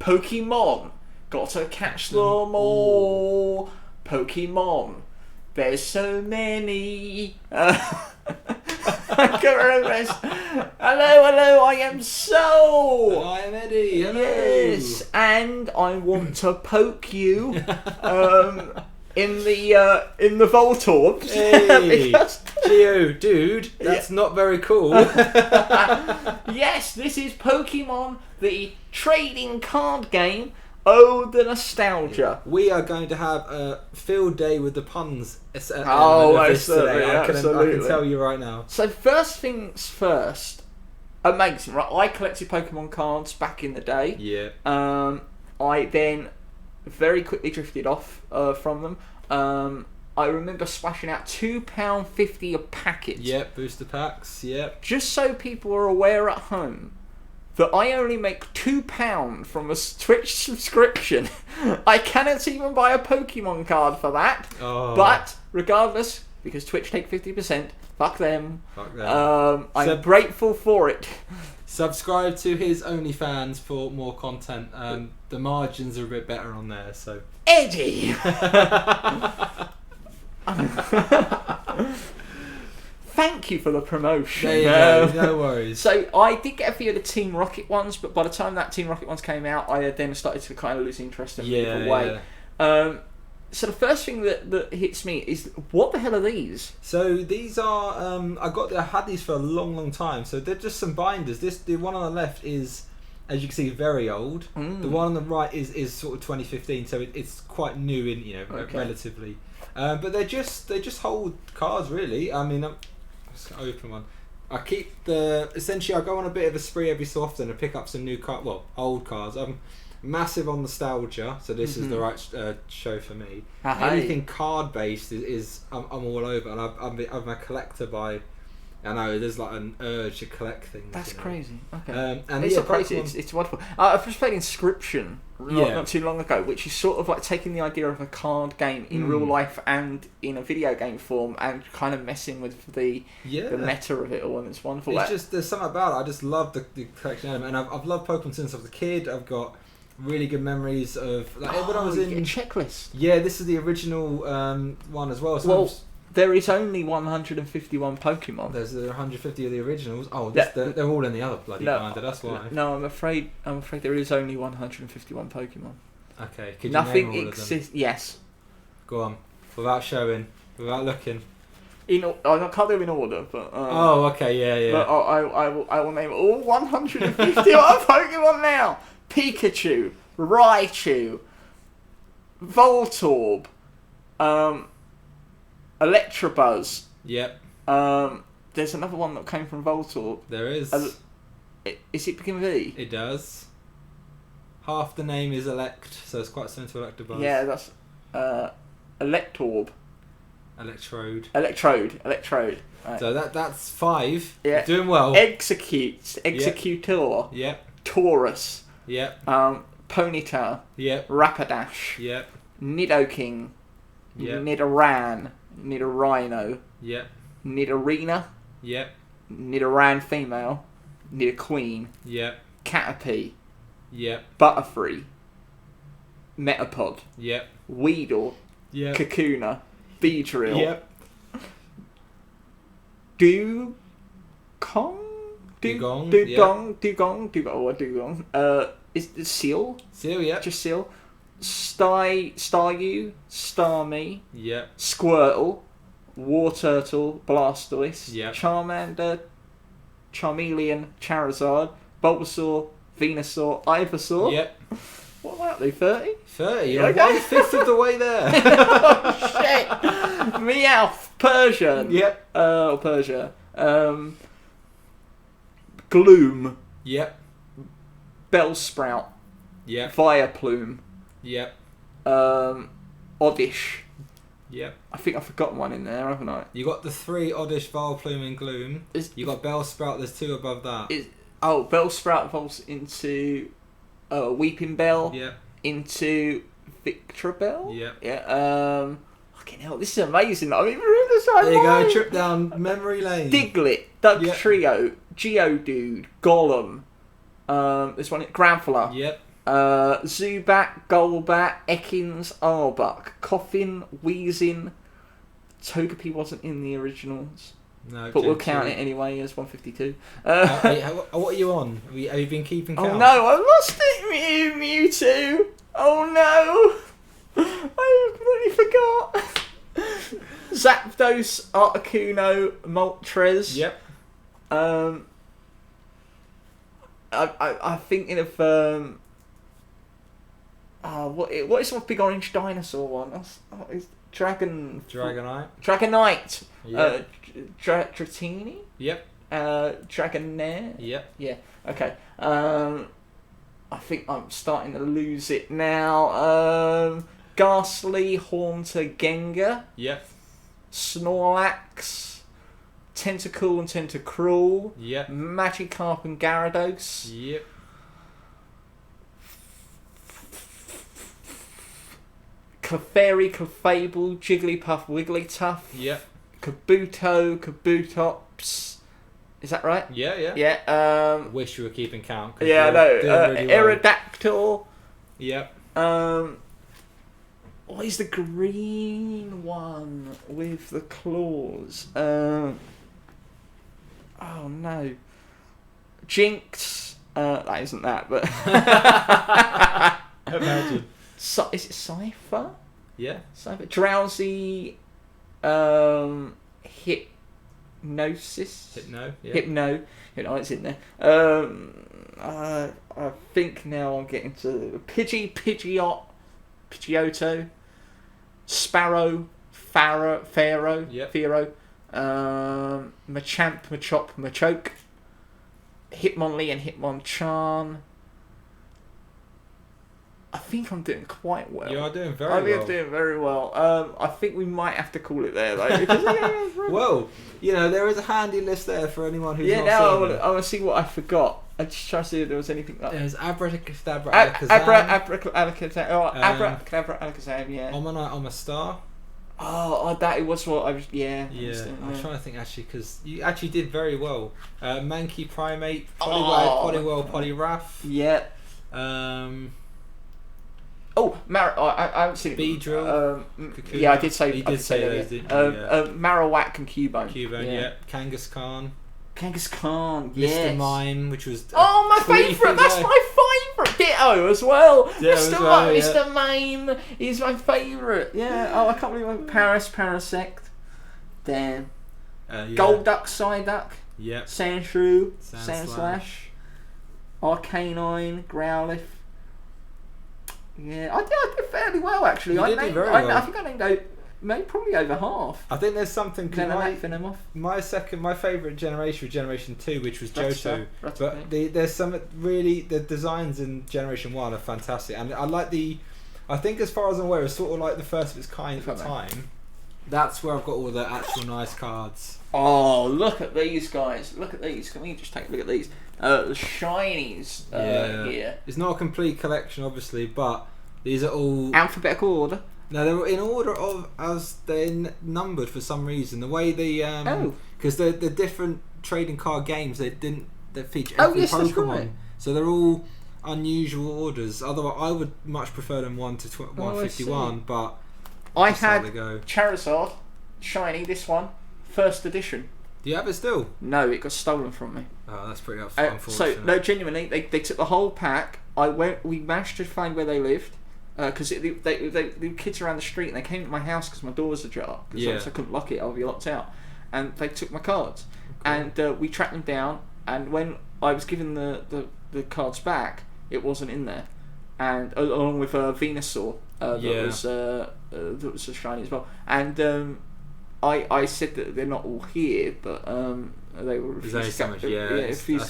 Pokemon. Gotta catch them all. Pokemon. There's so many. I can't remember this. Hello, I am Sol. I am Eddie. Hello. Yes, and I want to poke you in the Voltorbs. Hey, Geo, dude, that's not very cool. Yes, this is Pokemon, the trading card game. Oh, the nostalgia. We are going to have a field day with the puns. Absolutely, I can tell you right now. So first things first, amazing, right? I collected Pokemon cards back in the day. Yeah. I then very quickly drifted off from them. I remember splashing out £2.50 a packet. Yep, booster packs, yep. Just so people are aware at home that I only make £2 from a Twitch subscription. I cannot even buy a Pokemon card for that. Oh. But regardless, because Twitch take 50%, fuck them. Fuck them. I'm grateful for it. Subscribe to his OnlyFans for more content. The margins are a bit better on there, so. Eddie! Thank you for the promotion. There you go, no worries. So I did get a few of the Team Rocket ones, but by the time that Team Rocket ones came out, I then started to kind of lose interest and move away. Yeah. So the first thing that hits me is, what the hell are these? So these are I had these for a long time. So they're just some binders. The one on the left is, as you can see, very old. The one on the right is sort of 2015, so it's quite new in relatively. But they just hold cards really. I mean, I'm just gonna open one. I keep essentially I go on a bit of a spree every so often to pick up some new old cards. I'm massive on nostalgia, so this is the right show for me. Anything card based is I'm all over, and I'm a collector by. I know there's like an urge to collect things. That's crazy. Okay, and it's crazy. It's wonderful. I've just played Inscription not too long ago, which is sort of like taking the idea of a card game in real life and in a video game form, and kind of messing with the meta of it all, and it's wonderful. It's just there's something about it. I just love the collection element, and I've loved Pokemon since I was a kid. I've got really good memories of when I was in a checklist. Yeah, this is the original one as well. There is only 151 Pokemon. There's 150 of the originals. Oh, they're all in the other bloody binder. That's why. No, I'm afraid there is only 151 Pokemon. Okay, could you Nothing name all exists. Yes. Go on, without showing, without looking. I can't do it in order, but. Oh, okay, yeah. But I will name all 151 Pokemon now. Pikachu, Raichu, Voltorb, Electabuzz. Yep. There's another one that came from Voltorb. There is. Is it begin with E? It does. Half the name is Elect, so it's quite similar to Electabuzz. Yeah, that's Electorb. Electrode. Right. So that's 5. Yeah. You're doing well. Executor. Yep. Taurus. Yep. Ponyta. Yep. Rapidash. Yep. Nidoking. Yep. Nidoran. Nidorino. Yep. Nidorina. Yep. Nidoran female. Nidoqueen. Yep. Caterpie. Yep. Butterfree. Metapod. Yep. Weedle. Yep. Kakuna. Beedrill. Yep. Dugong. Is it Seal? Seal, yeah. Just Seal. Staryu, Starmie. Yep. Squirtle. Warturtle, Blastoise. Yep. Charmander, Charmeleon, Charizard, Bulbasaur, Venusaur, Ivysaur. Yep. What about they? 30? 30. You're 1/5 of the way there. Oh shit! Meowth, Persian. Yep. Persia. Gloom. Yep. Bellsprout. Yep. Vileplume. Yep. Oddish. Yep. I think I've forgotten one in there, haven't I? You got the 3 Oddish, Vileplume, and Gloom. You got Bellsprout. There's 2 above that. Bellsprout evolves into Weeping Bell. Yep. Into Victreebel. Yep. Yeah. Fucking hell, this is amazing. I mean, we're in the same There you line. go. Trip down memory lane. Diglett, Dugtrio, Yep. Geodude, Golem. There's one. Granfla. Yep. Zubat, Golbat, Ekans, Arbok, Coffin, Weezing. Togepi wasn't in the originals. No, but we'll count it anyway as 152. What are you on? Have you been keeping count? Oh no, I lost it, Mewtwo. Oh no, I completely forgot. Zapdos, Articuno, Moltres. Yep. I thinking of what is the big orange dinosaur one? It's Dragonite. Yep. Dratini. Yep. Dragonair. Yep. Yeah. Okay. I think I'm starting to lose it now. Ghastly, Haunter, Gengar. Yep. Snorlax, Tentacool and Tentacruel. Yep. Magikarp and Gyarados. Yep. Clefairy, Clefable, Jigglypuff, Wigglytuff. Yep. Kabuto, Kabutops. Is that right? Yeah. Yeah. Wish you were keeping count. Yeah, no. Really well. Aerodactyl. Yep. What is the green one with the claws? Oh no. Jinx. That isn't that, but. Imagine. Is it Cypher? Yeah. Cypher. Drowsy. Hypnosis. Hypno. Yeah. Hypno. It's in there. I think now I'm getting to Pidgeotto, Sparrow, Pharaoh, Yep. Machamp, Machop, Machoke, Hitmonlee and Hitmonchan. I think I'm doing quite well. You are doing very well. I think well. I'm doing very well. I think we might have to call it there though. Because, well, there is a handy list there for anyone who's not now seen it. I want to see what I forgot. I just try to see if there was anything like there's Abracadabra, Abracadabra, Alakazam, yeah. Omastar. That was what I was. Yeah. I'm trying to think actually because you actually did very well. Mankey Primate, Poliwag, Poliwrath. Yeah. I haven't seen it. Beedrill. Yeah, I did say. You did say those, didn't you? Marowak and Cubone. Yeah. Kangaskhan. Kangaskhan, yes. Mr. Mime, which was my favourite. That's my favourite. Ditto as well. Mr. Mime is my favourite. Yeah. I can't believe Parasect. Damn. Golduck, Psyduck. Yep. Sandshrew. Sandslash. Arcanine. Growlithe. Yeah, I did fairly well actually. You did very well. I think I named probably over half. I think there's something. My favourite generation was Generation 2, which was Johto. But there's some the designs in Generation 1 are fantastic, and I like I think as far as I'm aware, it's sort of like the first of its kind at the time. That's where I've got all the actual nice cards. Oh, look at these guys! Look at these. Can we just take a look at these? The shinies here. It's not a complete collection, obviously, but these are all alphabetical order. No, they're in order of as they're numbered for some reason. The way because the different trading card games they feature every Pokemon, that's right. So they're all unusual orders. Otherwise, I would much prefer them 1 to 151, but I had Charizard shiny. This one, first edition. Do you have it still? No, it got stolen from me. Oh, that's pretty unfortunate. So no, genuinely, they took the whole pack. We managed to find where they lived because the kids around the street and they came to my house because my door was ajar because I couldn't lock it. I'll be locked out, and they took my cards. Cool. And we tracked them down. And when I was given the cards back, it wasn't in there, and along with Venusaur that was a shiny as well. And I said that they're not all here, but they were refused to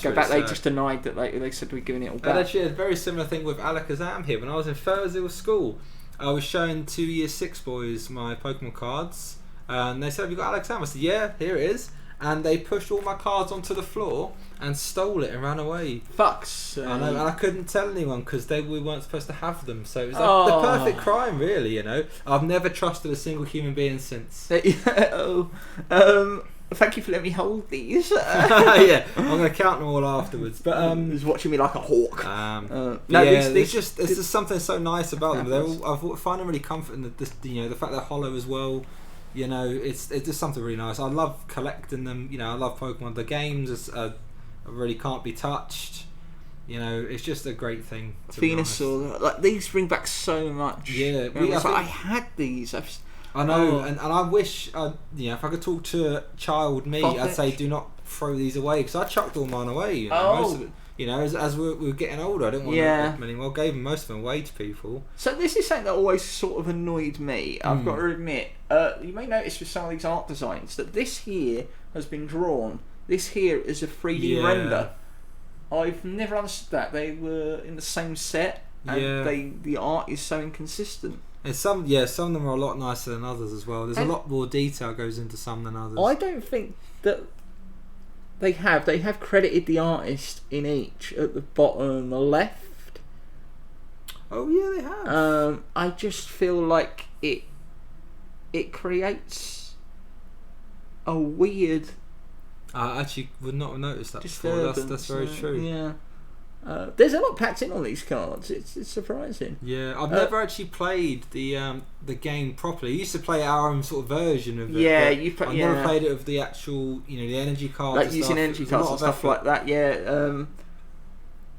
go back. They just denied that they said we're giving it all back. And actually, a very similar thing with Alakazam here. When I was in Thursday school, I was showing 2 Year 6 boys my Pokemon cards, and they said, "Have you got Alakazam?" I said, "Yeah, here it is." And they pushed all my cards onto the floor and stole it and ran away. Fucks. I know, and I couldn't tell anyone because we weren't supposed to have them. So it was like the perfect crime, really. I've never trusted a single human being since. Thank you for letting me hold these. Yeah, I'm going to count them all afterwards. But he's watching me like a hawk. There's just something so nice about them. I find them really comforting. The fact they're hollow as well. It's just something really nice. I love collecting them. I love Pokemon. The games really can't be touched. It's just a great thing. Venusaur, like these bring back so much. Yeah, I had these. I know, and I wish, if I could talk to a child me, I'd say do not throw these away, because I chucked all mine away. Most of it, as we were getting older, I didn't want to have them anymore. I gave most of them away to people. So this is something that always sort of annoyed me. I've got to admit, you may notice with some of these art designs that this here has been drawn. This here is a 3D render. I've never understood that. They were in the same set, and the art is so inconsistent. And some of them are a lot nicer than others as well. There's a lot more detail goes into some than others. I don't think that they have credited the artist in each at the bottom left. Oh yeah, they have. I just feel like it creates a weird. I actually would not have noticed that before. That's very true. Yeah. There's a lot packed in on these cards. It's surprising. Yeah, I've never actually played the game properly. I used to play our own sort of version of it. Yeah, I've never played it with the actual, the energy cards. Like using energy cards and stuff like that. Yeah.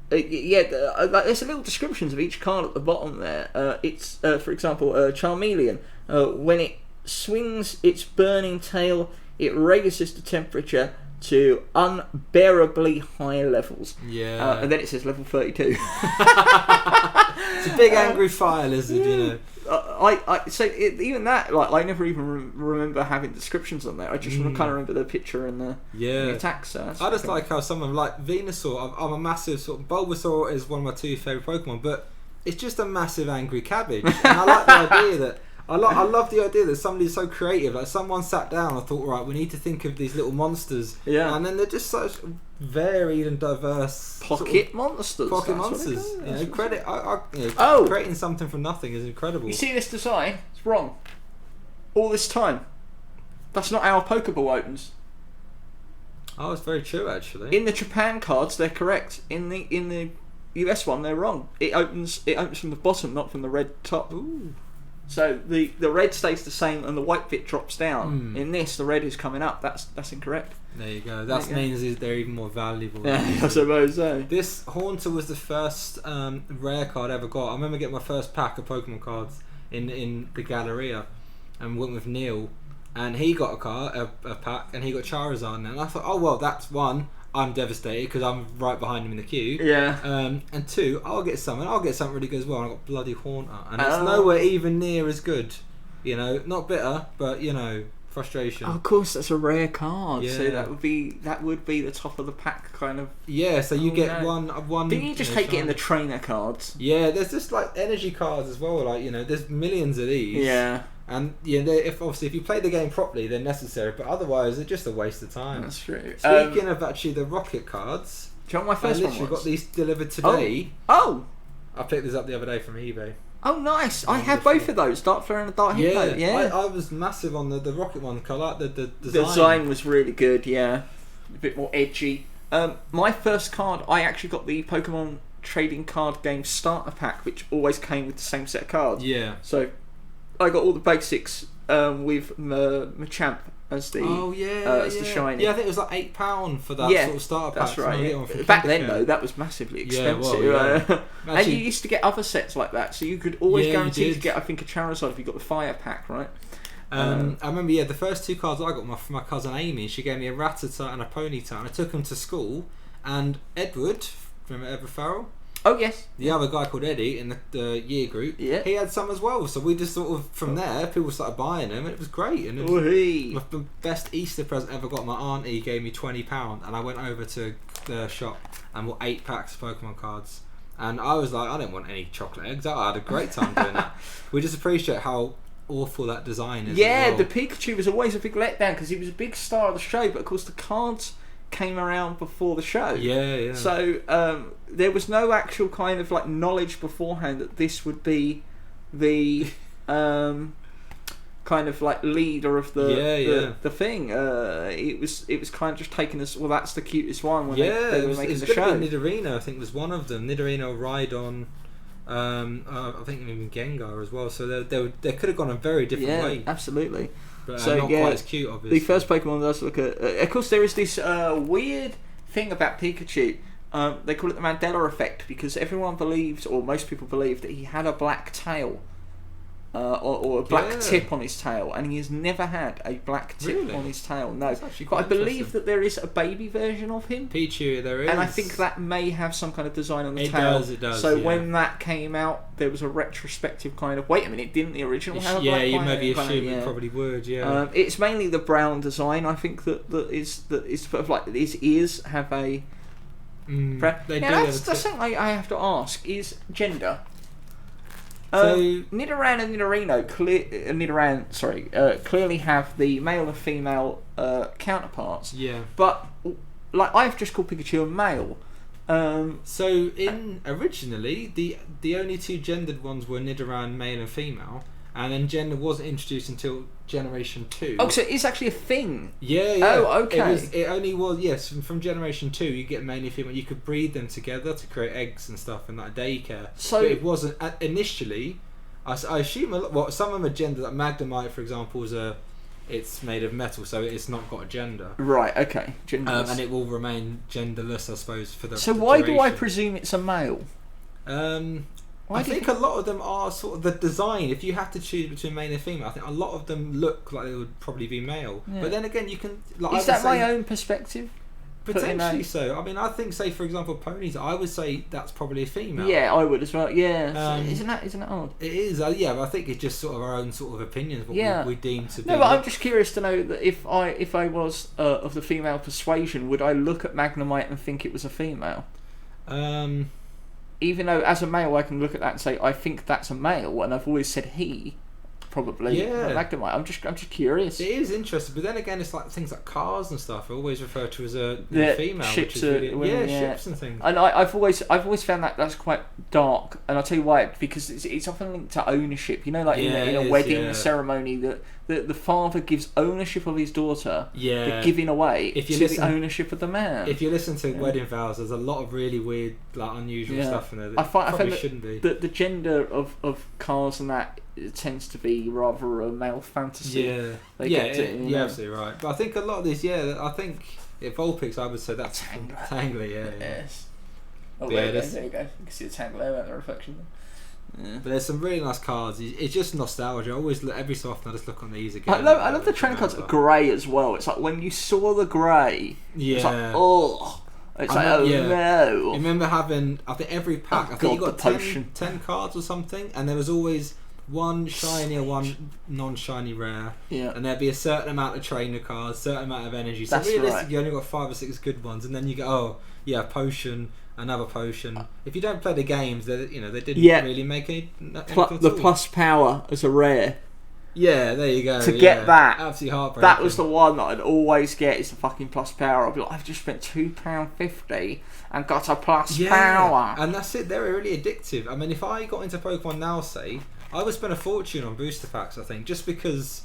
There's a little descriptions of each card at the bottom there. It's for example, Charmeleon. When it swings its burning tail, it raises the temperature to unbearably high levels. Yeah. And then it says level 32. It's a big angry fire lizard, Even that, like, I never even remember having descriptions on there. I just kind of remember the picture and the attacks. So I just like how someone like Venusaur. I'm a massive sort of Bulbasaur is one of my 2 favourite Pokemon, but it's just a massive angry cabbage. And I like the idea that. I love the idea that somebody's so creative. Like someone sat down and thought, right, we need to think of these little monsters. Yeah. And then they're just such varied and diverse pocket monsters. Pocket monsters. Creating something from nothing is incredible. You see this design? It's wrong. All this time, that's not how a Pokeball opens. Oh, it's very true actually. In the Japan cards, they're correct. In the US one, they're wrong. It opens from the bottom, not from the red top. Ooh. So the red stays the same and the white bit drops down. In this, the red is coming up. That's incorrect. There you go. That means they're even more valuable. Yeah, I suppose so. This Haunter was the first rare card I ever got. I remember getting my first pack of Pokemon cards in the Galleria, and went with Neil, and he got a pack, and he got Charizard, and I thought, oh well, that's one. I'm devastated because I'm right behind him in the queue. Yeah. And 2, I'll get something really good as well. I got bloody Haunter, and it's nowhere even near as good. Not bitter, but frustration. Oh, of course, that's a rare card. Yeah. So that would be the top of the pack kind of. Yeah. So you get one. Didn't you just hate getting the trainer cards? Yeah. There's just like energy cards as well. Like there's millions of these. Yeah. And if you play the game properly, they're necessary, but otherwise they're just a waste of time. That's true. Speaking of actually the rocket cards, do you want my first one? I literally got these delivered today. Oh! I picked these up the other day from eBay. Oh, nice! I have both of those, Dark Flare and the Dark Hypno. Yeah. I was massive on the rocket one. I like the design. The design was really good. Yeah, a bit more edgy. My first card, I actually got the Pokemon trading card game starter pack, which always came with the same set of cards. Yeah. So I got all the basics with Machamp as the the shiny. Yeah, I think it was like £8 for that sort of starter pack. That's right. Back then though, that was massively expensive. Yeah. And you used to get other sets like that, so you could always guarantee to get, I think, a Charizard if you got the Fire pack, right? I remember, the first 2 cards I got from my cousin Amy. She gave me a Rattata and a Ponyta, and I took them to school. And Edward, remember Edward Farrell? Oh yes. The other guy called Eddie in the year group, he had some as well. So we just sort of, from there, people started buying them, and it was great. And it was the best Easter present I ever got. My auntie gave me £20, and I went over to the shop and bought 8 packs of Pokemon cards. And I was like, I didn't want any chocolate eggs. I had a great time doing that. We just appreciate how awful that design is. Yeah, the Pikachu was always a big letdown because he was a big star of the show, but of course the cards came around before the show. Yeah. So there was no actual kind of like knowledge beforehand that this would be the kind of like leader of the thing. It was kind of just taken as, well, that's the cutest one when they were making the show. Nidorino, I think, was one of them. Nidorino, Rhydon, I think even Gengar as well. So they could have gone a very different way. Absolutely. But so not quite as cute, obviously. The first Pokemon does look at. Of course, there is this weird thing about Pikachu. They call it the Mandela effect, because everyone believed, or most people believed, that he had a black tail. Or a black tip on his tail, and he has never had a black tip on his tail. No, but I believe that there is a baby version of him. Pichu, there is, and I think that may have some kind of design on the tail. It does. So when that came out, there was a retrospective kind of. Wait a minute, didn't the original have a black? Yeah, you maybe assume it probably would. Yeah, it's mainly the brown design. I think that is sort of like his ears have a. That's something I have to ask: is gender. Nidoran and Nidorino clearly have the male and female counterparts. Yeah. But like I've just called Pikachu a male. So originally the only two gendered ones were Nidoran, male and female, and then gender wasn't introduced until Generation 2. Oh, so it's actually a thing. Yeah. Oh, okay. It only was, yes, from Generation 2 you get male and female. You could breed them together to create eggs and stuff in like daycare. So but it wasn't initially. I assume some of them are gendered. Like Magnemite, for example, it's made of metal, so it's not got a gender. Right. Okay. Genderless. And it will remain genderless, I suppose, for the. So why do I presume it's a male? I think a lot of them are sort of the design. If you have to choose between male and female, I think a lot of them look like they would probably be male. Yeah. But then again, you can. Like, is that my own perspective? Potentially so. I mean, I think, say for example, ponies. I would say that's probably a female. Yeah, I would as well. Yeah, isn't that odd? It is. Yeah, but I think it's just sort of our own sort of opinions. What we deem to be. No, but I'm just curious to know that if I was of the female persuasion, would I look at Magnemite and think it was a female? Even though as a male I can look at that and say I think that's a male, and I've always said he. Probably Magnemite. I'm just curious. It is interesting, but then again, it's like things like cars and stuff are always referred to as a female, ships, which is really, ships and things. And I've always found that's quite dark, and I'll tell you why. Because it's often linked to ownership. You know, like in a wedding ceremony, that the father gives ownership of his daughter, but giving away the ownership of the man. If you listen to wedding vows, there's a lot of really weird, like unusual stuff in there. That I find shouldn't be. The gender of cars and that. It tends to be rather a male fantasy. You're absolutely right. But I think a lot of these, I think Vulpix, I would say that's Tangler, Yes. Oh, there you go. You can see the Tangler there, the reflection. Yeah. But there's some really nice cards. It's just nostalgia. I always look, every so often I just look on these again. I love the training cards grey as well. It's like when you saw the grey, it's like, oh. It's no. You remember having, I think every pack, I think you got 10 cards or something, and there was always one shiny or one non-shiny rare, and there'd be a certain amount of trainer cards, certain amount of energy. So realistically, you only got 5 or 6 good ones, and then you go, potion, another potion. If you don't play the games, they didn't really make any. The plus power as a rare. Yeah, there you go. To get that, absolutely heartbreaking. That was the one that I'd always get. Is the fucking plus power. I'd be like, I've just spent £2.50 and got a plus power. And that's it. They're really addictive. I mean, if I got into Pokemon now, say, I would spend a fortune on booster packs, I think, just because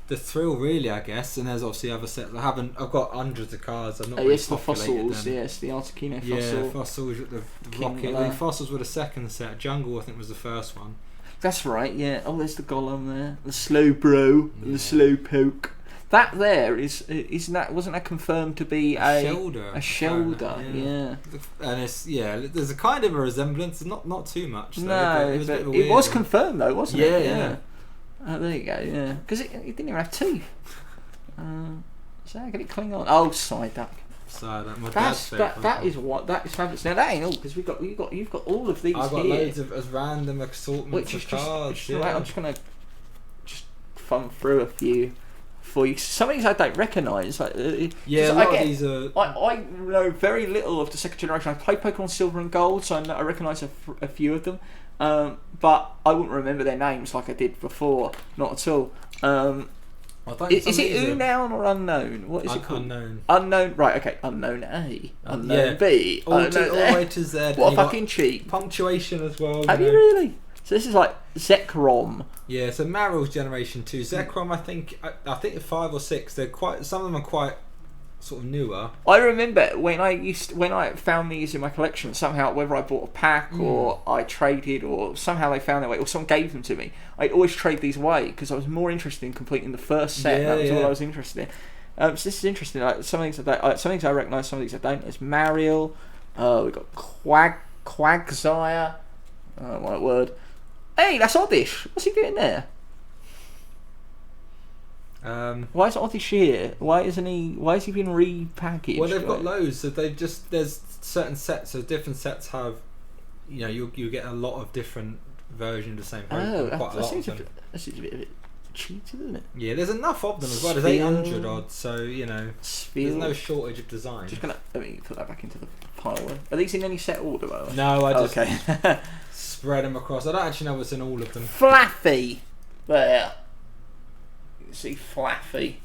the thrill, really, I guess. And there's obviously other sets. I've got hundreds of cards. I've not really populated them. Yes, the Articuno fossil. Yeah, fossils, the rocket. The fossils were the second set. Jungle, I think, was the first one. That's right. Yeah. Oh, there's the Golem there. The Slowbro and the Slowpoke. That there wasn't that confirmed to be a Shelder? A Shelder, yeah. And there's a kind of a resemblance, not too much. Though, no, it was confirmed though, wasn't it? Yeah. Oh, there you go. Yeah, because it didn't even have teeth. So how can it cling on? Oh, Psyduck. That is fabulous. Now that ain't all, because you've got all of these. I've got loads of as random assortments of cards. I'm just gonna thumb through a few for you. Some of these I don't recognise. Like, a lot of these are. I know very little of the second generation. I played Pokemon Silver and Gold, so I recognise a few of them. But I wouldn't remember their names like I did before. Not at all. Is it Unown or Unknown? What is it called? Unknown. Unknown. Right. Okay. Unknown A. Unknown B. All the way to Z. What a fucking cheat. Punctuation as well. Have you really? So this is like Zekrom. Yeah, so Maryl's Generation 2. Zekrom, I think 5 or 6. They're quite. Some of them are quite sort of newer. I remember when I found these in my collection, somehow, whether I bought a pack or I traded, or somehow they found their way, or someone gave them to me, I'd always trade these away because I was more interested in completing the first set. That was all I was interested in. So this is interesting. Like, some things I recognise, some things I don't. There's Mariel. We've got Quagsire. Oh my word. Hey, that's Oddish. What's he doing there? Why is Oddish here? Why has he been repackaged? Well, they've got loads. So there's certain sets. So different sets have, you get a lot of different versions of the same Pokemon. That seems a bit cheated, isn't it? Yeah, there's enough of them as well. There's 800 odd, so there's no shortage of design. Just gonna let me put that back into the pile. Are these in any set order, by the way? No, I just okay. spread them across. I don't actually know what's in all of them. Flaffy, there. You can see Flaffy.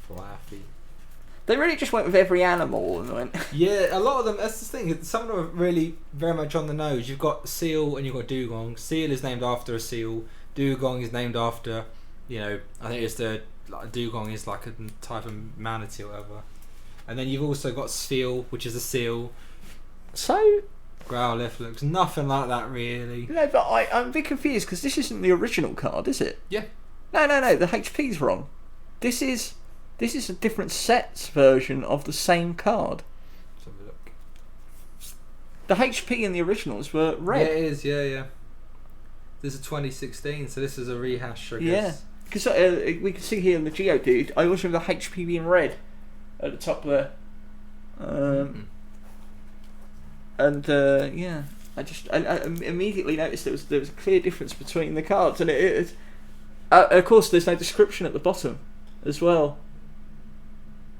They really just went with every animal and went. Yeah, a lot of them. That's the thing. Some of them are really very much on the nose. You've got Seal and you've got Dugong. Seal is named after a seal. Dugong is named after. I think it's Dugong is like a type of manatee or whatever. And then you've also got Spheal, which is a seal. So Growlithe looks nothing like that really. No, but I'm a bit confused because this isn't the original card, is it? Yeah. No. The HP's wrong. This is a different sets version of the same card. Let's have a look. The HP in the originals were red. Yeah, it is. Yeah. This is 2016, so this is a rehash, I guess. Yeah. Because we can see here in the Geodude, I also have the HP being red at the top there. And I immediately noticed there was a clear difference between the cards, and of course there's no description at the bottom as well.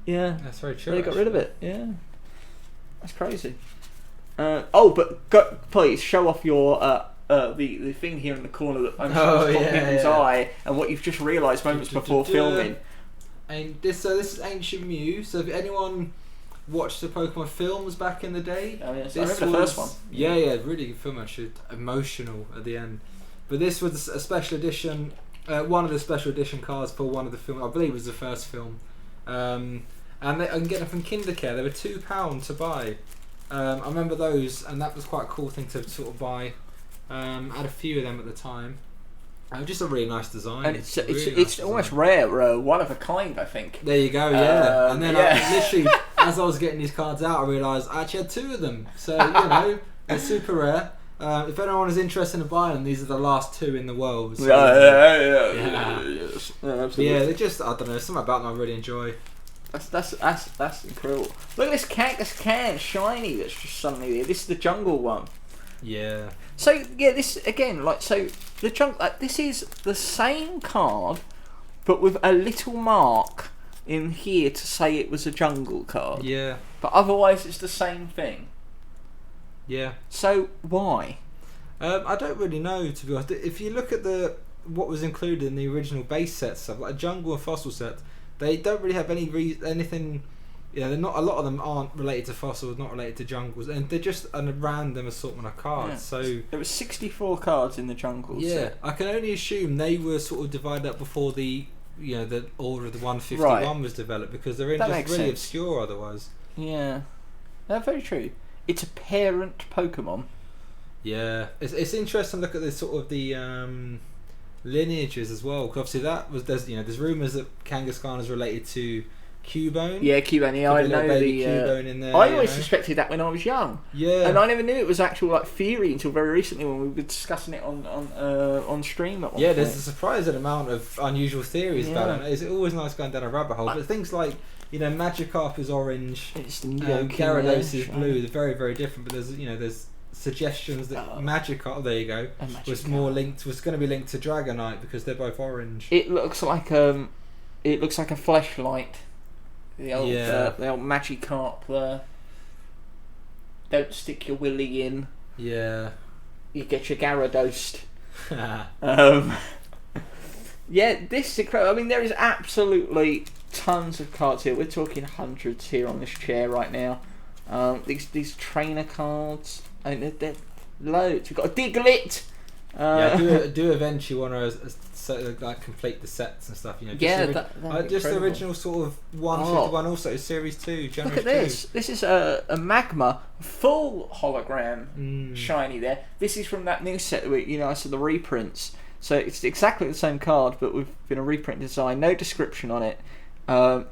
Yeah, that's very true. They got rid of it. Yeah, that's crazy. But please show off your the thing here in the corner that I'm sure is Pokemon's eye, and what you've just realised moments before filming. And this is Ancient Mew. So if anyone watched the Pokemon films back in the day, I remember the first one. Yeah, really good film. Actually, emotional at the end. But this was a special edition. One of the special edition cards for one of the films. I believe it was the first film. And I can get them from Kindercare. They were £2 to buy. I remember those, and that was quite a cool thing to sort of buy. I had a few of them at the time. Just a really nice design. And it's almost rare, one of a kind, I think. There you go, yeah. And then I literally, as I was getting these cards out, I realised I actually had 2 of them. So, they're super rare. If anyone is interested in buying them, these are the last 2 in the world. So, Yes. Absolutely. Yeah, they're just, I don't know, something about them I really enjoy. That's incredible. Look at this Cactus Can shiny that's just suddenly there. This is the jungle one. Yeah. So yeah, this again, the jungle. This is the same card, but with a little mark in here to say it was a jungle card. Yeah. But otherwise, it's the same thing. Yeah. So why? I don't really know, to be honest. If you look at what was included in the original base set stuff, like a jungle and fossil set, they don't really have anything. They're not. A lot of them aren't related to fossils, not related to jungles, and they're just a random assortment of cards. Yeah. So there were 64 cards in the jungle. Yeah, set. I can only assume they were sort of divided up before the order of the 151 was developed, because they're just really obscure otherwise. Yeah, that's very true. It's a parent Pokemon. Yeah, it's interesting to look at this sort of the lineages as well, because obviously there's rumours that Kangaskhan is related to Cubone. Yeah, Cubone. Yeah, I know the Cubone in there. I always suspected that when I was young. Yeah, and I never knew it was actual theory until very recently when we were discussing it on stream at one point. There's a surprising amount of unusual theories about it. It's always nice going down a rabbit hole, but things like Magikarp is orange, Gyarados is blue. They're very, very different, but there's suggestions that Magikarp, there you go, was going to be linked to Dragonite because they're both orange. It looks like a fleshlight. The old Magikarp there. Don't stick your willy in. Yeah. You get your Gyarados. This is incredible. I mean, there is absolutely tons of cards here. We're talking hundreds here on this chair right now. These trainer cards. I mean, they're loads. We've got a Diglett. Do eventually want to like complete the sets and stuff. Just the original sort of 151. Also Series 2. Look at this. This is a Magma full hologram shiny there. This is from that new set. I saw the reprints. So it's exactly the same card, but with been a reprint design. No description on it.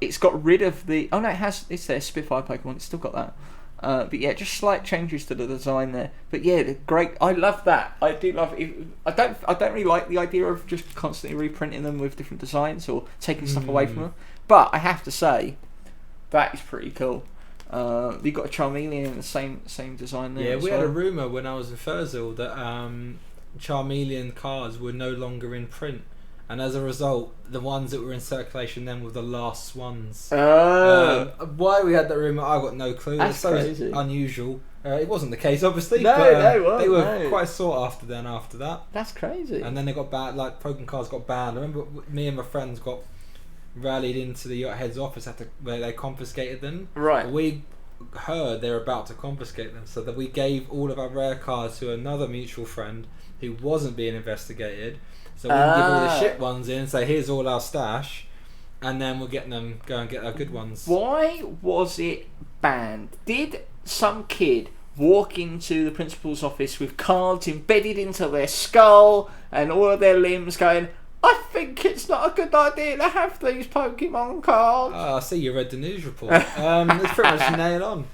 It's got rid of the. Oh no, it has. It's there. Spitfire Pokemon. It's still got that. But yeah, just slight changes to the design there. But yeah, they're great. I love that. I do love it. I don't really like the idea of just constantly reprinting them with different designs or taking stuff away from them. But I have to say, that is pretty cool. You got a Charmeleon in the same design there. Yeah, we had a rumour when I was in Furzil that Charmeleon cards were no longer in print. And as a result, the ones that were in circulation then were the last ones. Why we had that rumour, I got no clue. That's crazy. Unusual. It wasn't the case, obviously. No, but, they were quite sought after then after that. That's crazy. And then they got banned, like Pokemon Cards got banned. I remember me and my friends got rallied into the head's office where they confiscated them. Right. We heard they were about to confiscate them, so that we gave all of our rare cards to another mutual friend who wasn't being investigated. So we can give all the shit ones in and say, here's all our stash, and then we'll go and get our good ones. Why was it banned? Did some kid walk into the principal's office with cards embedded into their skull and all of their limbs going, I think it's not a good idea to have these Pokemon cards? I see you read the news report. It's pretty much nail on.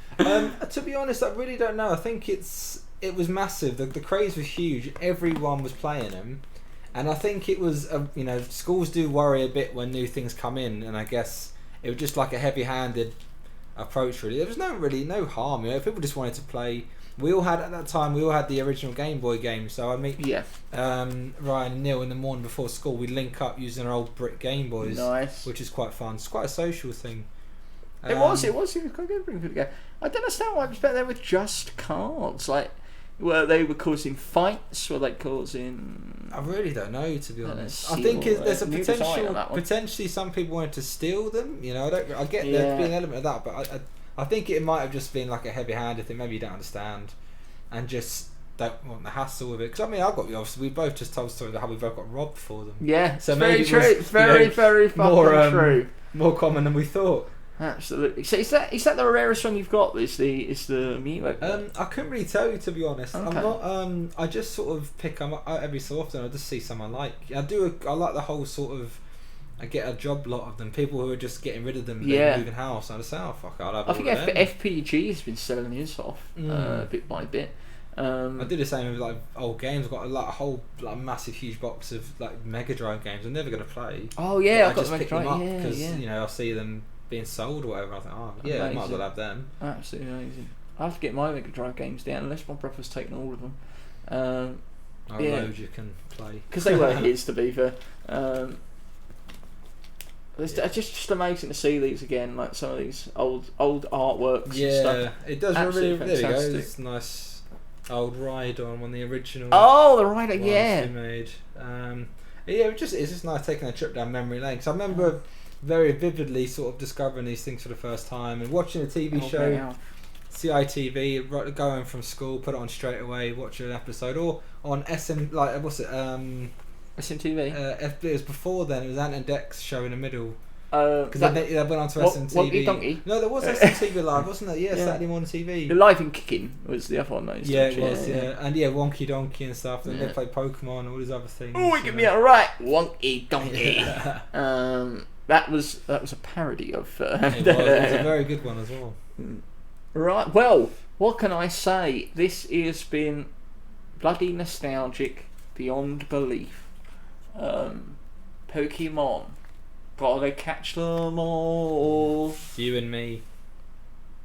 To be honest, I really don't know. I think it was massive. The craze was huge. Everyone was playing them. And I think it was, schools do worry a bit when new things come in, and I guess it was just like a heavy-handed approach, really. There was no harm. People just wanted to play. At that time, we all had the original Game Boy game, so I'd meet Ryan and Neil in the morning before school. We'd link up using our old brick Game Boys, nice, which is quite fun. It's quite a social thing. It was quite good bringing people together. I don't understand why it was better there with just cards, like. Were they causing fights? Were they causing? I really don't know, to be honest. I think there's a potential. Potentially, some people wanted to steal them. I get there'd be an element of that, but I think it might have just been like a heavy-handed thing. Maybe you don't understand, and just don't want the hassle with it. Because we both just told the story of how we both got robbed for them. Yeah, so it's very true. It's very fucking true. More common than we thought. Absolutely. So is that the rarest one you've got? Is the Mew? I couldn't really tell you, to be honest. Okay. I'm not. I just sort of pick them up every so often. I just see some I like. I like the whole sort of. I get a job lot of them. People who are just getting rid of them. Yeah. Moving house. I just say, oh fuck, I'll have. I think FPG has been selling his off bit by bit. I do the same with like old games. I've got a whole massive huge box of like Mega Drive games. I'm never gonna play. Oh yeah, I've got the Mega Drive because I see them being sold or whatever. I think, I might as well have them. Absolutely amazing. I have to get my Mega Drive games down unless my brother's taken all of them. Loads you can play because they were his, to be fair. It's just amazing to see these again, like some of these old artworks. Yeah, and stuff. It does really. There we go. It's nice old Rhydon, one of the original. Oh, the Rhydon, yeah. They made. It's just nice taking a trip down memory lane. Because I remember very vividly sort of discovering these things for the first time and watching a TV show, CITV, going from school, put it on straight away, watch an episode, or on SMTV. It was before then. It was Ant and Dec's show in the middle. Because they went on to SMTV. Wonky Donkey? No, there was SMTV Live, wasn't there? Yeah, Saturday morning TV. The Live and Kicking was the other one. It was, and Wonky Donkey and stuff. Then they played Pokemon and all these other things. Oh, give me a right, Wonky Donkey. That was a parody of. It was a very good one as well. Right. Well, what can I say? This has been bloody nostalgic beyond belief. Pokemon. Gotta catch them all. You and me.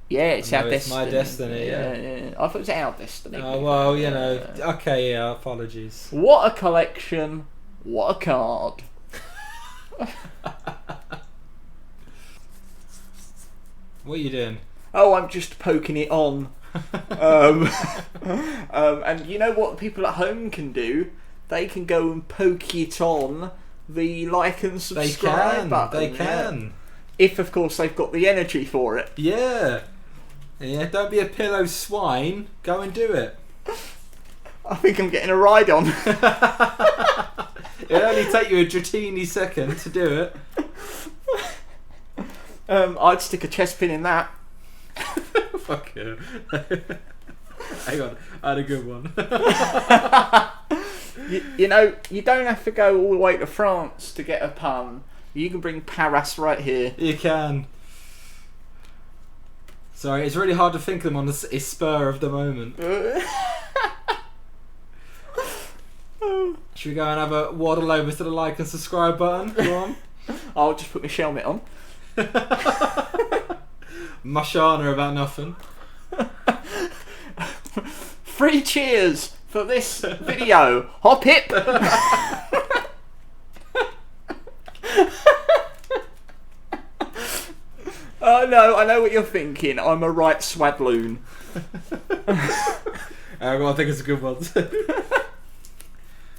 Yeah, it's our destiny. It's my destiny, yeah. I thought it was our destiny. Oh, well, okay, yeah, apologies. What a collection. What a card. What are you doing? Oh, I'm just poking it on. And you know what people at home can do? They can go and poke it on the like and subscribe button. They can. If, of course, they've got the energy for it. Yeah. Yeah, don't be a pillow swine. Go and do it. I think I'm getting a ride on. It'll only take you a Dratini second to do it. I'd stick a chest pin in that. Fuck you. Hang on, I had a good one. you know, you don't have to go all the way to France to get a pun. You can bring Paris right here. You can. Sorry, it's really hard to think of them on the spur of the moment. Should we go and have a waddle over to the like and subscribe button? Go on. I'll just put my helmet on. Mashana about nothing. 3 cheers for this video. Hop hip. Oh no, I know what you're thinking. I'm a right swadloon. I think it's a good one.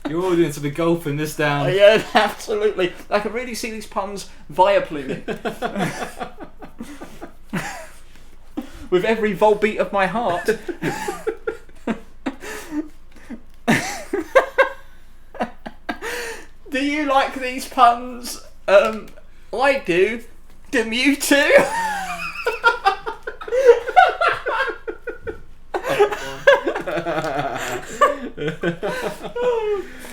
You're all doing some golfing this down. Yeah, absolutely. I can really see these puns via pluming. With every volbeat of my heart. Do you like these puns? I do. Do you too?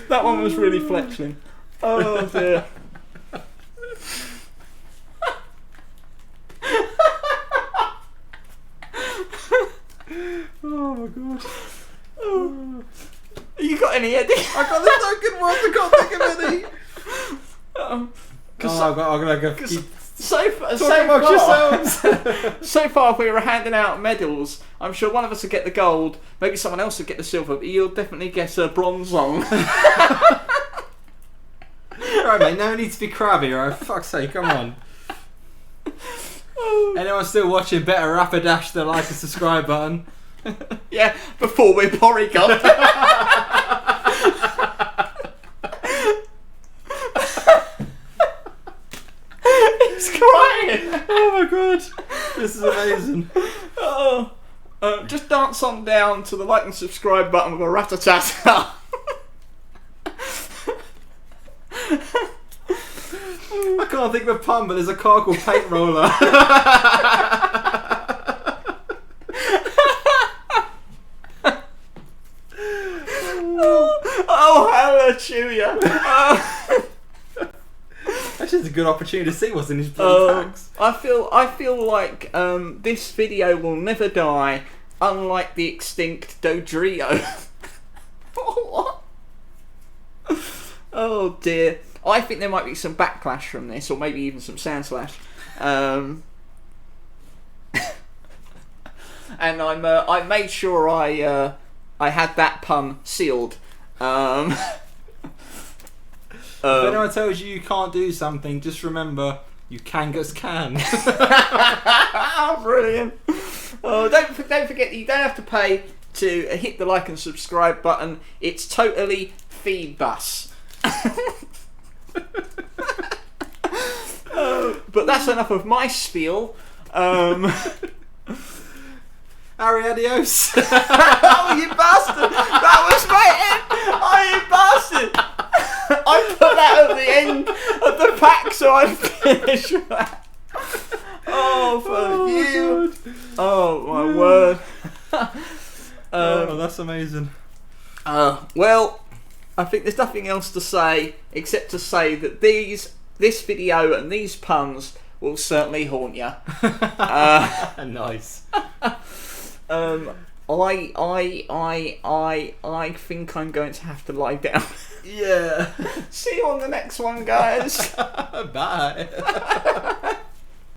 That one was really flexing. Oh dear. Oh my god. Oh. You got any, Eddie? I got this no good ones. I can't think of any. I'm gonna go. So far, if we were handing out medals, I'm sure one of us would get the gold, maybe someone else would get the silver, but you'll definitely get a bronze on. Right, mate, no need to be crabby, alright? For fuck's sake, come on. Anyone still watching, better rapidash the like and subscribe button. Yeah, before we're porygon. He's crying. Oh my god, this is amazing. Just dance on down to the like and subscribe button with a rat-a-tat. I can't think of a pun, but there's a car called Paint Roller. Oh, hallelujah. Actually, it's a good opportunity to see what's in his bloody tags. I feel like this video will never die, unlike the extinct Dodrio. What? Oh dear. I think there might be some backlash from this, or maybe even some sound slash. And I made sure I had that pun sealed. If anyone tells you can't do something, just remember you Kangas can. Brilliant. Oh, don't forget you don't have to pay to hit the like and subscribe button. It's totally Feedbus. But that's enough of my spiel. Harry, adios. Oh, you bastard! That was my end! Oh, you bastard! I put that at the end of the pack so I'd finish that. Oh, for you. God. Oh, my word. Oh, that's amazing. Well, I think there's nothing else to say except to say that this video and these puns will certainly haunt you. Nice. I think I'm going to have to lie down. Yeah. See you on the next one, guys. Bye.